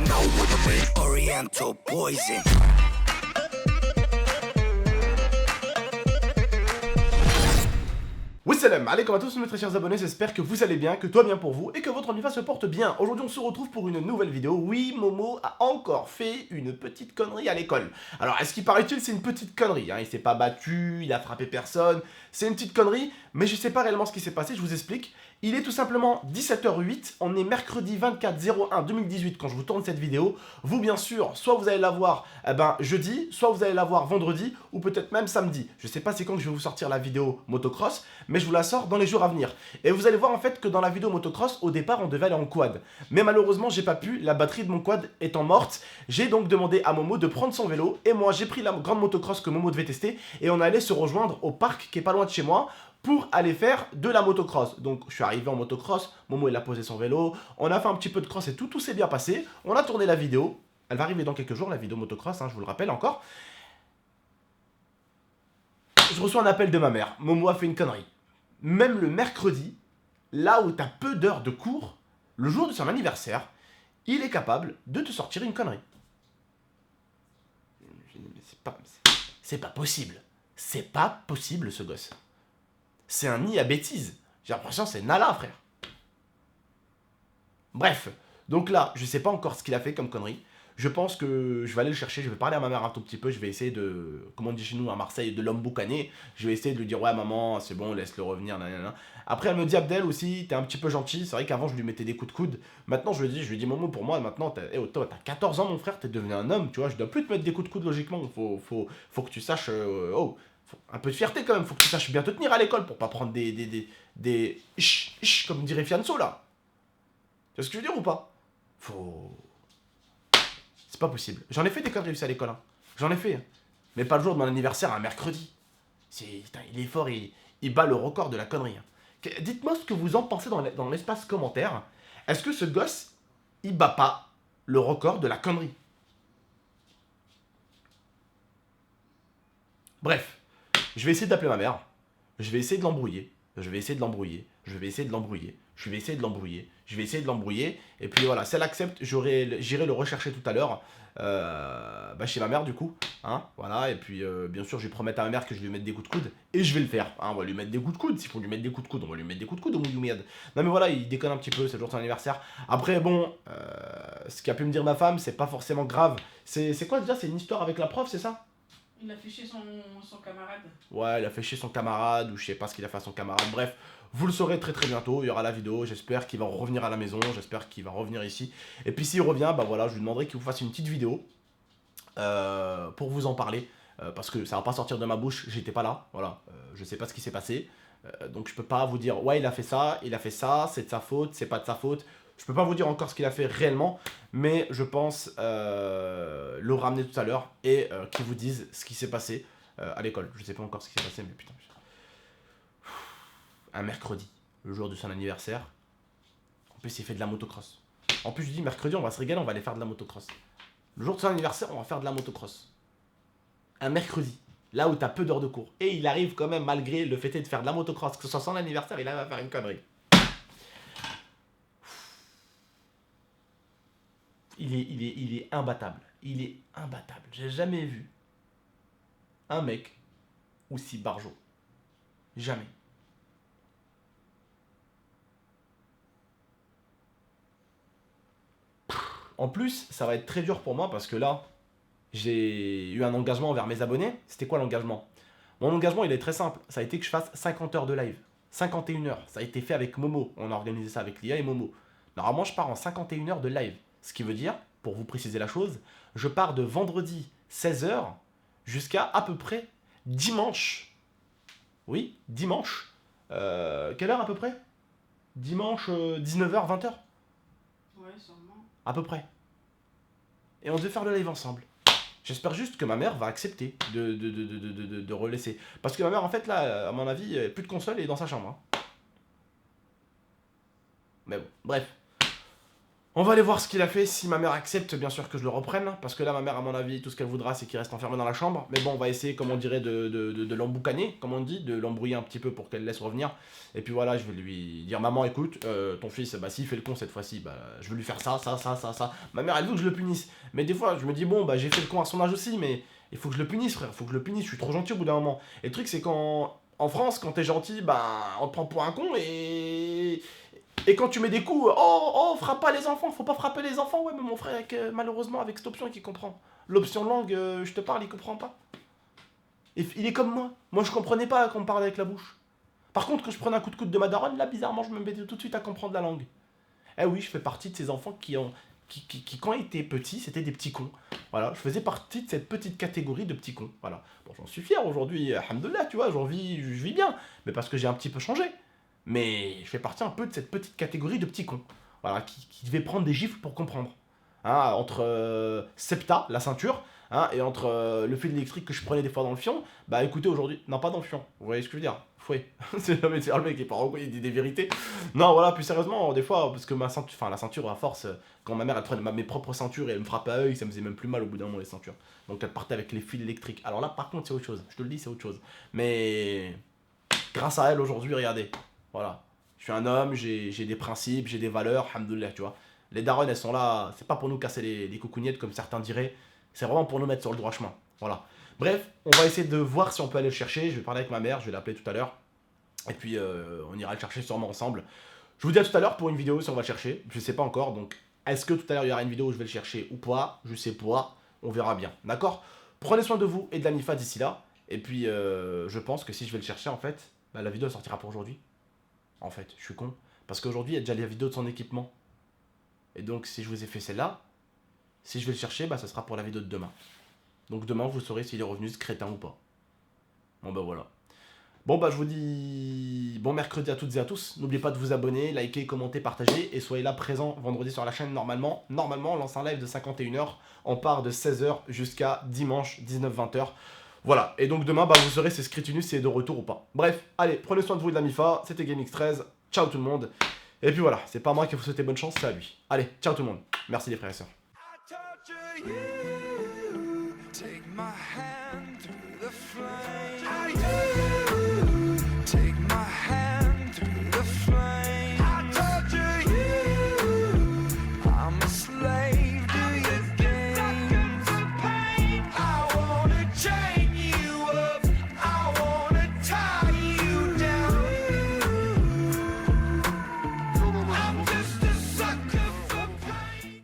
know what I mean? Oriental poison. Oui salam, allez à tous mes très chers abonnés, j'espère que vous allez bien, que tout va bien pour vous et que votre Omniva se porte bien. Aujourd'hui on se retrouve pour une nouvelle vidéo. Oui, Momo a encore fait une petite connerie à l'école. Alors est-ce qu'il paraît-il c'est une petite connerie, hein. Il s'est pas battu, il a frappé personne, c'est une petite connerie, mais je sais pas réellement ce qui s'est passé, je vous explique. Il est tout simplement 17h08, on est mercredi 24/01/2018 quand je vous tourne cette vidéo. Vous bien sûr, soit vous allez la voir jeudi, soit vous allez la voir vendredi ou peut-être même samedi. Je sais pas c'est quand que je vais vous sortir la vidéo motocross, mais je vous la sors dans les jours à venir. Et vous allez voir en fait que dans la vidéo motocross, au départ on devait aller en quad. Mais malheureusement j'ai pas pu, la batterie de mon quad étant morte. J'ai donc demandé à Momo de prendre son vélo et moi j'ai pris la grande motocross que Momo devait tester et on allait se rejoindre au parc qui est pas loin de chez moi pour aller faire de la motocross. Donc je suis arrivé en motocross, Momo il a posé son vélo, on a fait un petit peu de cross et tout s'est bien passé. On a tourné la vidéo, elle va arriver dans quelques jours la vidéo motocross, hein, je vous le rappelle encore. Je reçois un appel de ma mère, Momo a fait une connerie. Même le mercredi, là où tu as peu d'heures de cours, le jour de son anniversaire, il est capable de te sortir une connerie. C'est pas possible. C'est pas possible ce gosse. C'est un nid à bêtises. J'ai l'impression que c'est Nala, frère. Bref, donc là, je sais pas encore ce qu'il a fait comme connerie. Je pense que je vais aller le chercher, je vais parler à ma mère un tout petit peu, je vais essayer de, comme on dit chez nous à Marseille, de l'homme boucané. Je vais essayer de lui dire, ouais maman, c'est bon, laisse-le revenir, nanana. Après elle me dit, Abdel aussi, t'es un petit peu gentil, c'est vrai qu'avant je lui mettais des coups de coude. Maintenant je lui dis, Momo, pour moi, maintenant, t'as 14 ans mon frère, t'es devenu un homme, tu vois, je dois plus te mettre des coups de coude logiquement, faut que tu saches, un peu de fierté quand même, faut que tu saches bien te tenir à l'école pour pas prendre des comme dirait Fianso là. Tu vois ce que je veux dire ou pas? C'est pas possible. J'en ai fait des conneries à l'école, hein. J'en ai fait. Hein. Mais pas le jour de mon anniversaire, un mercredi. Putain, il est fort, il bat le record de la connerie. Hein. Dites-moi ce que vous en pensez dans l'espace commentaire. Est-ce que ce gosse, il bat pas le record de la connerie? Bref, je vais essayer d'appeler ma mère. Je vais essayer de l'embrouiller. Je vais essayer de l'embrouiller. Je vais essayer de l'embrouiller. Je vais essayer de l'embrouiller. Je vais essayer de l'embrouiller. Et puis voilà, si elle accepte, j'irai le rechercher tout à l'heure. Chez ma mère du coup. Hein, voilà. Et puis bien sûr, je vais promettre à ma mère que je vais lui mettre des coups de coude. Et je vais le faire. Hein, on va lui mettre des coups de coude. S'il faut lui mettre des coups de coude, on va lui mettre des coups de coude au Mouyoumiad. Non mais voilà, il déconne un petit peu, c'est le jour de son anniversaire. Après bon, ce qu'a pu me dire ma femme, c'est pas forcément grave. C'est quoi déjà? C'est une histoire avec la prof, c'est ça? Il a fait chier son camarade. Ouais, il a fait chier son camarade, ou je sais pas ce qu'il a fait à son camarade. Bref, vous le saurez très bientôt, il y aura la vidéo. J'espère qu'il va revenir à la maison, j'espère qu'il va revenir ici. Et puis s'il revient, bah voilà, je lui demanderai qu'il vous fasse une petite vidéo pour vous en parler. Parce que ça va pas sortir de ma bouche, j'étais pas là, voilà. Je sais pas ce qui s'est passé. Donc je peux pas vous dire, ouais, il a fait ça, c'est de sa faute, c'est pas de sa faute. Je peux pas vous dire encore ce qu'il a fait réellement, mais je pense le ramener tout à l'heure et qu'il vous dise ce qui s'est passé à l'école. Je sais pas encore ce qui s'est passé, mais putain. Un mercredi, le jour de son anniversaire. En plus, il fait de la motocross. En plus, je dis mercredi, on va se régaler, on va aller faire de la motocross. Le jour de son anniversaire, on va faire de la motocross. Un mercredi, là où t'as peu d'heures de cours. Et il arrive quand même, malgré le fait de faire de la motocross, que ce soit son anniversaire, il arrive à faire une connerie. Il est imbattable. Il est imbattable. J'ai jamais vu un mec aussi barjot. Jamais. En plus, ça va être très dur pour moi parce que là, j'ai eu un engagement envers mes abonnés. C'était quoi l'engagement? Mon engagement, il est très simple. Ça a été que je fasse 50 heures de live. 51 heures. Ça a été fait avec Momo. On a organisé ça avec Lia et Momo. Normalement, je pars en 51 heures de live. Ce qui veut dire, pour vous préciser la chose, je pars de vendredi 16h jusqu'à à peu près dimanche. Oui, dimanche. Quelle heure à peu près? Dimanche 19h, 20h? Ouais, sûrement. À peu près. Et on devait faire le live ensemble. J'espère juste que ma mère va accepter de relaisser. Parce que ma mère, en fait, là, à mon avis, plus de console et est dans sa chambre. Hein. Mais bon, bref. On va aller voir ce qu'il a fait, si ma mère accepte bien sûr que je le reprenne, parce que là ma mère à mon avis tout ce qu'elle voudra c'est qu'il reste enfermé dans la chambre, mais bon on va essayer comme on dirait de l'emboucaner, comme on dit, de l'embrouiller un petit peu pour qu'elle laisse revenir, et puis voilà je vais lui dire maman écoute, ton fils bah s'il fait le con cette fois-ci, bah je vais lui faire ça, ma mère elle veut que je le punisse, mais des fois je me dis bon bah j'ai fait le con à son âge aussi, mais il faut que je le punisse frère, faut que je le punisse, je suis trop gentil au bout d'un moment, et le truc c'est en France quand t'es gentil, bah on te prend pour un con et quand tu mets des coups, frappe pas les enfants, faut pas frapper les enfants, ouais, mais mon frère, malheureusement, avec cette option, qui comprend. L'option langue, je te parle, il comprend pas. Et il est comme moi. Moi, je comprenais pas qu'on me parlait avec la bouche. Par contre, quand je prenais un coup de coude de ma daronne, là, bizarrement, je me mettais tout de suite à comprendre la langue. Eh oui, je fais partie de ces enfants qui quand ils étaient petits, c'était des petits cons. Voilà, je faisais partie de cette petite catégorie de petits cons. Voilà. Bon, j'en suis fier aujourd'hui, alhamdoulilah, tu vois, je vis bien. Mais parce que j'ai un petit peu changé. Mais je fais partie un peu de cette petite catégorie de petits cons. Voilà, qui devait prendre des gifles pour comprendre. Hein, entre Septa, la ceinture, hein, et entre le fil électrique que je prenais des fois dans le fion, bah écoutez aujourd'hui, non pas dans le fion, vous voyez ce que je veux dire, fouet, c'est jamais le mec qui est pas rencontré, il dit des vérités. Non voilà, plus sérieusement, des fois, parce que ma ceinture, enfin la ceinture à force, quand ma mère elle prenait mes propres ceintures et elle me frappait à œil, ça me faisait même plus mal au bout d'un moment les ceintures. Donc elle partait avec les fils électriques. Alors là par contre c'est autre chose, je te le dis c'est autre chose. Mais grâce à elle aujourd'hui, regardez, voilà. Je suis un homme, j'ai des principes, j'ai des valeurs, alhamdoulilah, tu vois. Les darons, elles sont là, c'est pas pour nous casser les coucougnettes comme certains diraient, c'est vraiment pour nous mettre sur le droit chemin. Voilà. Bref, on va essayer de voir si on peut aller le chercher. Je vais parler avec ma mère, je vais l'appeler tout à l'heure. Et puis on ira le chercher sûrement ensemble. Je vous dis à tout à l'heure pour une vidéo si on va le chercher. Je sais pas encore, donc est-ce que tout à l'heure il y aura une vidéo où je vais le chercher ou pas? Je sais pas, on verra bien. D'accord? Prenez soin de vous et de la Nifa d'ici là. Et puis je pense que si je vais le chercher en fait, bah, la vidéo elle sortira pour aujourd'hui. En fait, je suis con. Parce qu'aujourd'hui il y a déjà la vidéo de son équipement. Et donc si je vous ai fait celle-là, si je vais le chercher, bah ça sera pour la vidéo de demain. Donc demain vous saurez s'il est revenu ce crétin ou pas. Bon bah voilà. Bon bah je vous dis bon mercredi à toutes et à tous. N'oubliez pas de vous abonner, liker, commenter, partager. Et soyez là présents vendredi sur la chaîne normalement. Normalement on lance un live de 51h. On part de 16h jusqu'à dimanche 19-20h. Voilà, et donc demain bah vous saurez si Scritinus est de retour ou pas. Bref, allez, prenez soin de vous et de la Mifa. C'était GameX13. Ciao tout le monde. Et puis voilà, c'est pas moi qui vous souhaite bonne chance, c'est à lui. Allez, ciao tout le monde. Merci les frères et sœurs. I torture you.